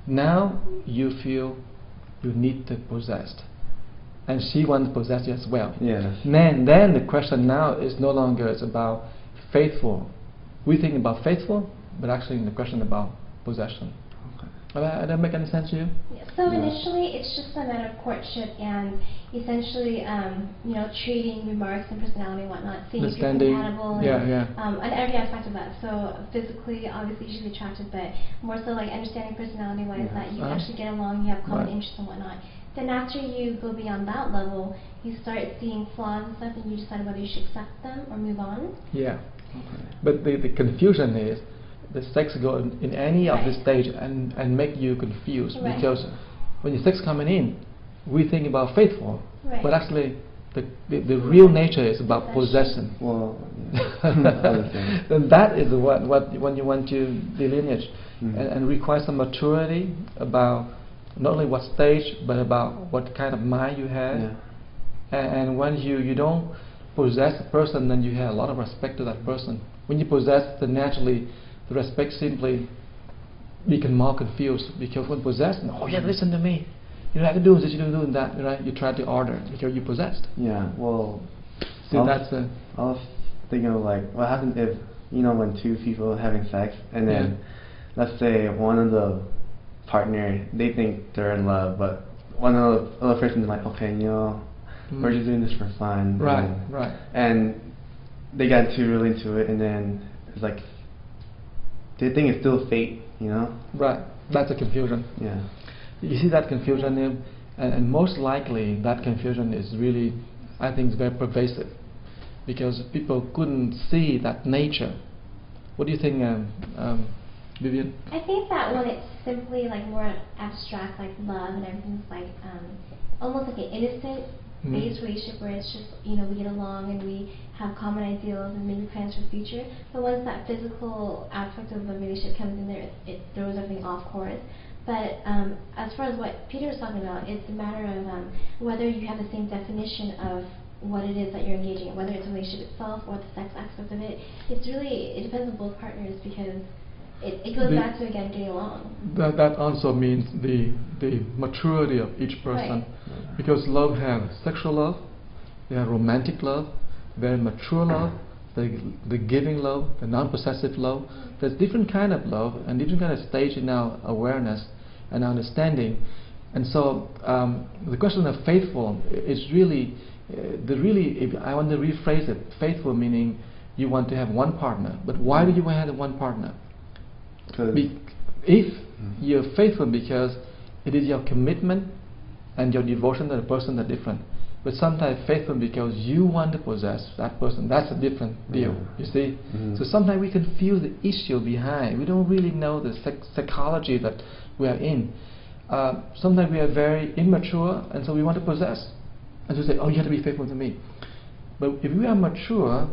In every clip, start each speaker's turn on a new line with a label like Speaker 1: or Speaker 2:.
Speaker 1: Now you feel you need to possess, and she wants to possess you as well.
Speaker 2: Yes.
Speaker 1: Then the question now is no longer it's about faithful. We think about faithful, but actually the question about possession. That make any sense to you?
Speaker 3: Yeah. So initially, it's just a matter of courtship and essentially, trading remarks and personality and whatnot, seeing if you're compatible and every aspect of that. So physically, obviously, you should be attracted, but more so like understanding personality-wise that you actually get along, you have common interests and whatnot. Then after you go beyond that level, you start seeing flaws and stuff, and you decide whether you should accept them or move on.
Speaker 1: Yeah. But the confusion is, the sex go in any of this stage and make you confused because when the sex coming in, we think about faithful, but actually the real nature is about possession.
Speaker 2: Well,
Speaker 1: and that is what when you want to delineate and require some maturity about not only what stage but about what kind of mind you have. And when you don't possess a person, then you have a lot of respect to that person. When you possess, then naturally the respect simply become more confused because when possessed, oh yeah, listen to me. You don't have to do this, you don't do that, right? You try to order because you're possessed.
Speaker 2: Yeah, well,
Speaker 1: so that's
Speaker 2: I was thinking of like, what happens if, when two people are having sex and then, let's say one of the partner, they think they're in love, but one of the other person is like, okay, we're just doing this for fun.
Speaker 1: Right.
Speaker 2: And they got too really into it, and then it's like, they think it's still fate,
Speaker 1: Right, that's a confusion.
Speaker 2: Yeah.
Speaker 1: You see that confusion, and most likely that confusion is really, I think, is very pervasive because people couldn't see that nature. What do you think, Vivian?
Speaker 3: I think that when it's simply like more abstract, like love and everything's like almost like an innocent based relationship where it's just, we get along and we have common ideals and maybe plans for the future. But once that physical aspect of the relationship comes in there, it throws everything off course. But as far as what Peter was talking about, it's a matter of whether you have the same definition of what it is that you're engaging in, whether it's a relationship itself or the sex aspect of it. It depends on both partners because it goes back to, again, getting along.
Speaker 1: That also means the maturity of each person. Because love has sexual love, they have romantic love, very mature love, the giving love, the non-possessive love. There's different kind of love and different kind of stage in our awareness and understanding. And so the question of faithful is really, if I want to rephrase it, faithful meaning you want to have one partner. But why do you want to have one partner? If you're faithful because it is your commitment and your devotion to the person are different. But sometimes faithful because you want to possess that person. That's a different deal, you see. So sometimes we confuse the issue behind. We don't really know the psychology that we are in. Sometimes we are very immature and so we want to possess. And so we say, oh, you have to be faithful to me. But if we are mature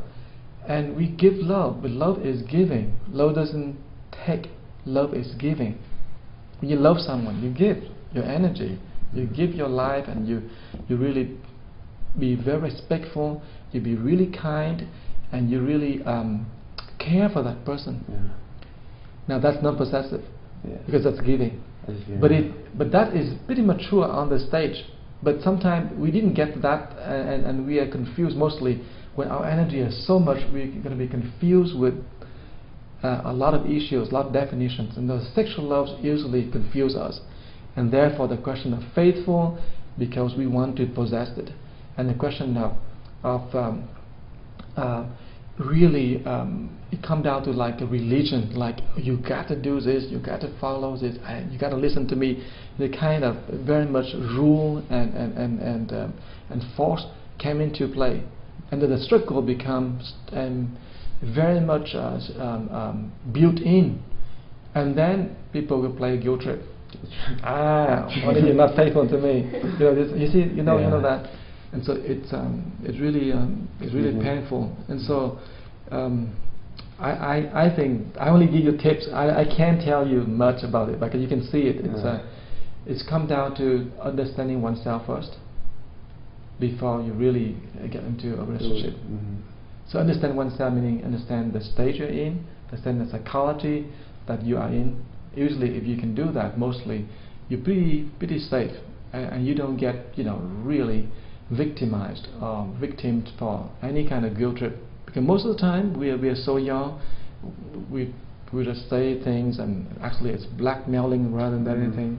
Speaker 1: and we give love, but love is giving. Love doesn't take, love is giving. When you love someone, you give your energy, you give your life, and you really be very respectful, you be really kind, and you really care for that person. Now that's not possessive, because that's giving. But that is pretty mature on the stage. But sometimes we didn't get that, and we are confused mostly when our energy is so much. We're going to be confused with a lot of issues, a lot of definitions, and those sexual loves usually confuse us. And therefore the question of faithful, because we want to possess it, and the question of really it comes down to like a religion, like you got to do this, you got to follow this, you got to listen to me. The kind of very much rule and force came into play, and then the struggle becomes very much built in, and then people will play a guilt trip. Why are you not faithful to me? You see, you know that, and so it's really painful. And so I think I only give you tips. I can't tell you much about it, because you can see it. It's come down to understanding oneself first before you really get into a relationship. So understand oneself meaning understand the stage you're in, understand the psychology that you are in, usually if you can do that, mostly you're pretty safe, and you don't get really victimized or victimed for any kind of guilt trip, because most of the time we are so young, we just say things and actually it's blackmailing rather than anything,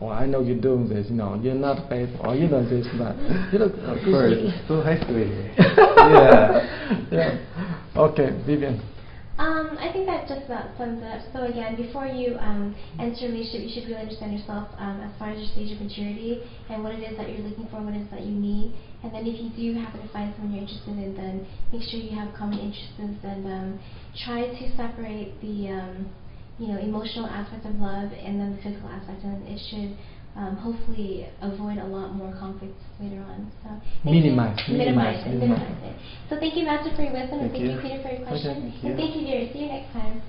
Speaker 1: or I know you're doing this, you're not faithful, or you know this and that.
Speaker 2: Of course, so high school. Yeah.
Speaker 1: Okay, Vivian.
Speaker 3: I think that just about sums it up. So again, before you enter a relationship, you should really understand yourself as far as your stage of maturity and what it is that you're looking for, what it is that you need. And then if you do happen to find someone you're interested in, then make sure you have common interests and try to separate the emotional aspect of love and then the physical aspect, and it should hopefully avoid a lot more conflicts later on. So
Speaker 1: minimize
Speaker 3: it. So thank you, Master, for your wisdom, and thank you, Peter, for your question.
Speaker 2: Okay, thank you.
Speaker 3: And thank you, viewers. See you next time.